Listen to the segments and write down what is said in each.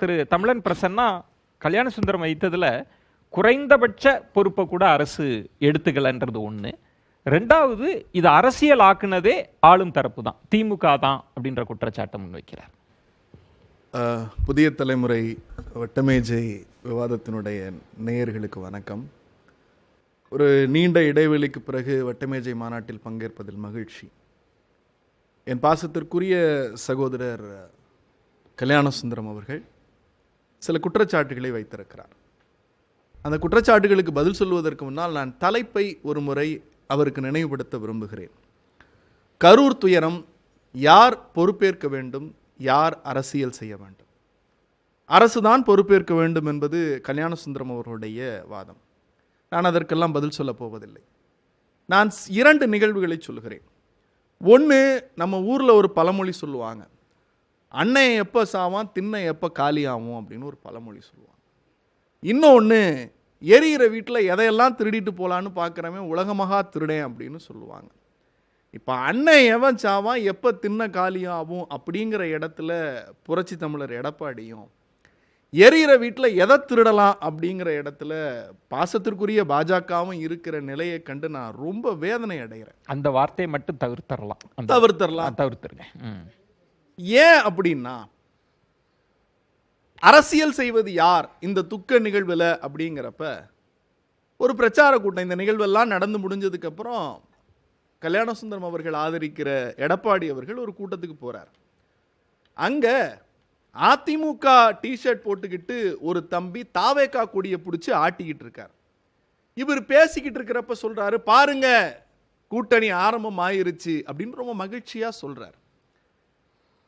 திரு தமிழன் பிரசன்னா கல்யாண சுந்தரம் வைத்ததுல குறைந்தபட்ச பொறுப்பை கூட அரசு எடுத்துக்கலன்றது ஒன்று. ரெண்டாவது, இது அரசியல் ஆக்குனதே ஆளும் தரப்பு தான், திமுக தான் அப்படின்ற குற்றச்சாட்டை முன்வைக்கிறார். புதிய தலைமுறை வட்டமேஜை விவாதத்தினுடைய நேயர்களுக்கு வணக்கம். ஒரு நீண்ட இடைவெளிக்கு பிறகு வட்டமேஜை மாநாட்டில் பங்கேற்பதில் மகிழ்ச்சி. என் பாசத்திற்குரிய சகோதரர் கல்யாண சுந்தரம் அவர்கள் சில குற்றச்சாட்டுகளை வைத்திருக்கிறார். அந்த குற்றச்சாட்டுகளுக்கு பதில் சொல்வதற்கு முன்னால் நான் தலைப்பை ஒரு முறை அவருக்கு நினைவுபடுத்த விரும்புகிறேன். கரூர் துயரம் யார் பொறுப்பேற்க வேண்டும், யார் அரசியல் செய்ய வேண்டும்? அரசுதான் பொறுப்பேற்க வேண்டும் என்பது கல்யாண சுந்தரம் அவர்களுடைய வாதம். நான் அதற்கெல்லாம் பதில் சொல்லப் போவதில்லை. நான் 2 நிகழ்வுகளை சொல்கிறேன். ஒன்று, நம்ம ஊரில் ஒரு பழமொழி சொல்லுவாங்க, அன்னையை எப்போ சாவான் திண்ணை எப்போ காலியாகும் அப்படின்னு ஒரு பழமொழி சொல்லுவாங்க. இன்னொன்று, எரியிற வீட்டில் எதையெல்லாம் திருடிட்டு போகலான்னு பார்க்குறவன் உலகமகா திருடேன் அப்படின்னு சொல்லுவாங்க. இப்போ அன்னை எவன் சாவான் எப்போ திண்ணை காலியாகும் அப்படிங்கிற இடத்துல புரட்சி தமிழர் எடப்பாடியும், எரியிற வீட்டில் எதை திருடலாம் அப்படிங்கிற இடத்துல பாசத்திற்குரிய பாஜகவும் இருக்கிற நிலையை கண்டு நான் ரொம்ப வேதனை அடைகிறேன். அந்த வார்த்தையை மட்டும் தவிர்த்தரலாம். தவிர்த்துருங்க. ஏன் அப்படின்னா, அரசியல் செய்வது யார் இந்த துக்க நிகழ்வில் அப்படிங்கிறப்ப ஒரு பிரச்சார கூட்டம், இந்த நிகழ்வெல்லாம் நடந்து முடிஞ்சதுக்கு அப்புறம் கல்யாண சுந்தரம் அவர்கள் ஆதரிக்கிற எடப்பாடி அவர்கள் ஒரு கூட்டத்துக்கு போறார். அங்க அதிமுக டிஷர்ட் போட்டுக்கிட்டு ஒரு தம்பி தாவேக்கா கொடியை பிடிச்சி ஆட்டிக்கிட்டு இருக்கார். இவர் பேசிக்கிட்டு இருக்கிறப்ப சொல்றாரு, பாருங்க கூட்டணி ஆரம்பம் ஆயிருச்சு அப்படின்னு ரொம்ப மகிழ்ச்சியா சொல்றார்.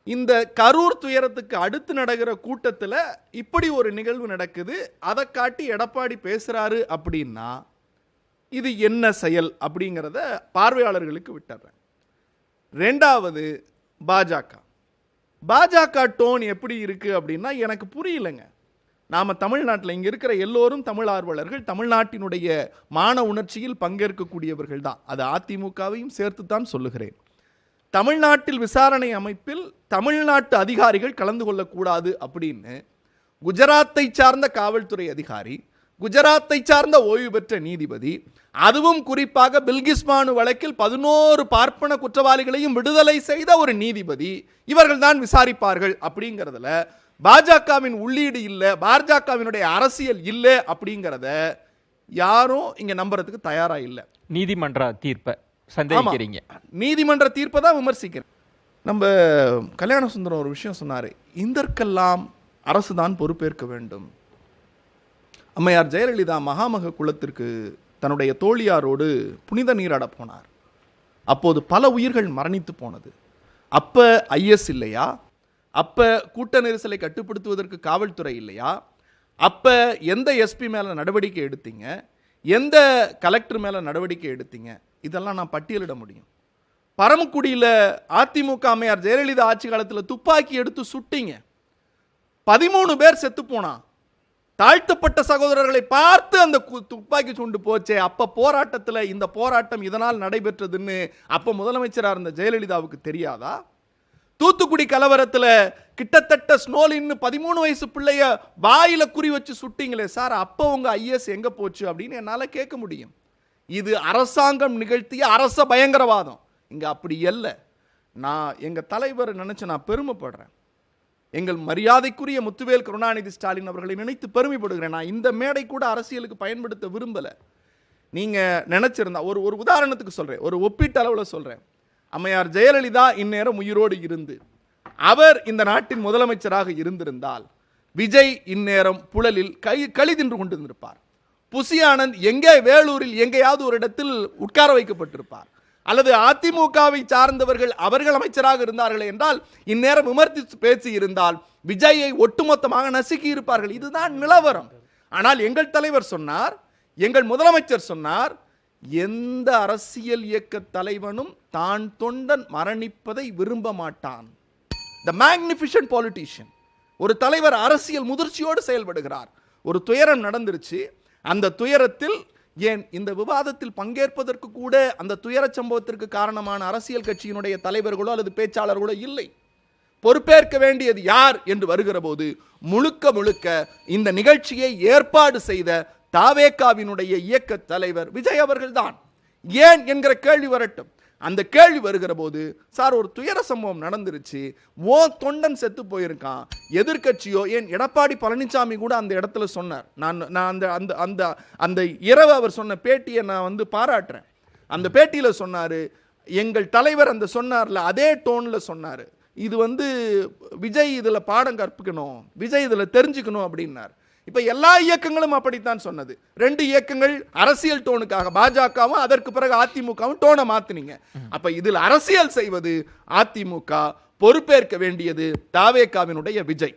இந்த கரூர் துயரத்துக்கு அடுத்து நடக்கிற கூட்டத்தில் இப்படி ஒரு நிகழ்வு நடக்குது, அதை காட்டி எடப்பாடி பேசுறாரு அப்படின்னா இது என்ன செயல் அப்படிங்கிறத பார்வையாளர்களுக்கு விட்டுறேன். ரெண்டாவது, பாஜக டோன் எப்படி இருக்கு அப்படின்னா எனக்கு புரியலைங்க. நாம தமிழ்நாட்டில் இங்க இருக்கிற எல்லோரும் தமிழ் ஆர்வலர்கள், தமிழ்நாட்டினுடைய மான உணர்ச்சியில் பங்கேற்கக்கூடியவர்கள் தான். அது அதிமுகவையும் சேர்த்து தான் சொல்லுகிறேன். தமிழ்நாட்டில் விசாரணை அமைப்பில் தமிழ்நாட்டு அதிகாரிகள் கலந்து கொள்ளக்கூடாது அப்படின்னு குஜராத்தை சார்ந்த காவல்துறை அதிகாரி, குஜராத்தை சார்ந்த ஓய்வு பெற்ற நீதிபதி, அதுவும் குறிப்பாக பில்கிஸ் பானு வழக்கில் 11 பார்ப்பன குற்றவாளிகளையும் விடுதலை செய்த ஒரு நீதிபதி, இவர்கள் தான் விசாரிப்பார்கள் அப்படிங்கிறதுல பாஜகவின் உள்ளீடு இல்லை, பாஜகவினுடைய அரசியல் இல்லை அப்படிங்கிறத யாரும் இங்க நம்புறதுக்கு தயாரா இல்லை. நீதிமன்ற தீர்ப்பை சந்தேகிக்கிறீங்க? நீதிமன்ற தீர்ப்பை தான் விமர்சிக்கிறேன். நம்ம கல்யாண சுந்தரம் ஒரு விஷயம் சொன்னாரு, இதற்கெல்லாம் அரசு தான் பொறுப்பேற்க வேண்டும். அம்மையார் ஜெயலலிதா மகாமக குளத்திற்கு தன்னுடைய தோழியாரோடு புனித நீராட போனார். அப்போது பல உயிர்கள் மரணித்து போனது. அப்ப ஐஎஸ் இல்லையா? அப்ப கூட்ட நெரிசலை கட்டுப்படுத்துவதற்கு காவல்துறை இல்லையா? அப்ப எந்த எஸ்பி மேல நடவடிக்கை எடுத்தீங்க? எந்த கலெக்டர் மேல நடவடிக்கை எடுத்தீங்க? இதெல்லாம் நான் பட்டியலிட முடியும். பரமக்குடியில் அதிமுக அம்மையார் ஜெயலலிதா ஆட்சி காலத்தில் துப்பாக்கி எடுத்து சுட்டிங்க, 13 பேர் செத்து போனா. தாழ்த்தப்பட்ட சகோதரர்களை பார்த்து அந்த துப்பாக்கி சுண்டு போச்சே, அப்ப போராட்டத்தில் இந்த போராட்டம் இதனால் நடைபெற்றதுன்னு அப்ப முதலமைச்சராக இருந்த ஜெயலலிதாவுக்கு தெரியாதா? தூத்துக்குடி கலவரத்தில் கிட்டத்தட்ட ஸ்னோலின்னு 13 வயசு பிள்ளைய வாயில குறி வச்சு சுட்டிங்களே சார், அப்ப உங்க ஐஎஸ் எங்க போச்சு அப்படின்னு என்னால கேட்க முடியும். இது அரசாங்கம் நிகழ்த்திய அரச பயங்கரவாதம். இங்க அப்படி அல்ல. நான் எங்க தலைவர் நினைச்சு நான் பெருமைப்படுறேன். எங்கள் மரியாதைக்குரிய முத்துவேல் கருணாநிதி ஸ்டாலின் அவர்களை நினைத்து பெருமைப்படுகிறேன். நான் இந்த மேடை கூட அரசியலுக்கு பயன்படுத்த விரும்பல. நீங்க நினைச்சிருந்தா ஒரு உதாரணத்துக்கு சொல்றேன், ஒரு ஒப்பீட்டு அளவில் சொல்றேன். அம்மையார் ஜெயலலிதா இந்நேரம் உயிரோடு இருந்து அவர் இந்த நாட்டின் முதலமைச்சராக இருந்திருந்தால் விஜய் இந்நேரம் புழலில் களி தின்று கொண்டிருந்திருப்பார். புசி ஆனந்த் எங்கே வேலூரில் எங்கேயாவது ஒரு இடத்தில் உட்கார வைக்கப்பட்டிருப்பார். அல்லது அதிமுகவை சார்ந்தவர்கள் அவர்கள் அமைச்சராக இருந்தார்கள் என்றால் இந்நேரம் விமர்சித்து பேசி இருந்தால் விஜயை ஒட்டுமொத்தமாக நசுக்கி இருப்பார்கள். இதுதான் நிலவரம். ஆனால் எங்கள் தலைவர் சொன்னார், எங்கள் முதலமைச்சர் சொன்னார், எந்த அரசியல் இயக்க தலைவனும் தான் தொண்டன் மரணிப்பதை விரும்ப மாட்டான். த மேக்னிஃபிஷன்ட் பாலிட்டிஷியன். ஒரு தலைவர் அரசியல் முதிர்ச்சியோடு செயல்படுகிறார். ஒரு துயரம் நடந்துருச்சு, அந்த துயரத்தில் ஏன் இந்த விவாதத்தில் பங்கேற்பதற்கு கூட அந்த துயர சம்பவத்திற்கு காரணமான அரசியல் கட்சியினுடைய தலைவர்களோ அல்லது பேச்சாளர்களோ இல்லை. பொறுப்பேற்க வேண்டியது யார் என்று வருகிற போது முழுக்க முழுக்க இந்த நிகழ்ச்சியை ஏற்பாடு செய்த தாவேகாவினுடைய இயக்க தலைவர் விஜய் அவர்கள்தான். ஏன் என்கிற கேள்வி வரட்டும். அந்த கேள்வி வருகிற போது, சார் ஒரு துயர சம்பவம் நடந்துருச்சு, தொண்டன் செத்து போயிருக்கான், எதிர்க்கட்சியோ, ஏன் எடப்பாடி பழனிசாமி கூட அந்த இடத்துல சொன்னார். நான் அந்த அந்த அந்த அந்த இரவு அவர் சொன்ன பேட்டியை நான் பாராட்டுறேன். அந்த பேட்டியில சொன்னாரு, எங்கள் தலைவர் அந்த சொன்னார்ல அதே டோன்ல சொன்னாரு, இது விஜய் இதுல பாடம் கற்பிக்கணும், விஜய் இதுல தெரிஞ்சுக்கணும் அப்படின்னார். இப்ப எல்லா இயக்கங்களும் அப்படித்தான் சொன்னது. 2 இயக்கங்கள் அரசியல் டோனுக்காக, பாஜகவும் அதற்கு பிறகு அதிமுகவும் டோனை மாத்தினீங்க. அப்ப இதில் அரசியல் செய்வது அதிமுக, பொறுப்பேற்க வேண்டியது தாவேகாவினுடைய விஜய்.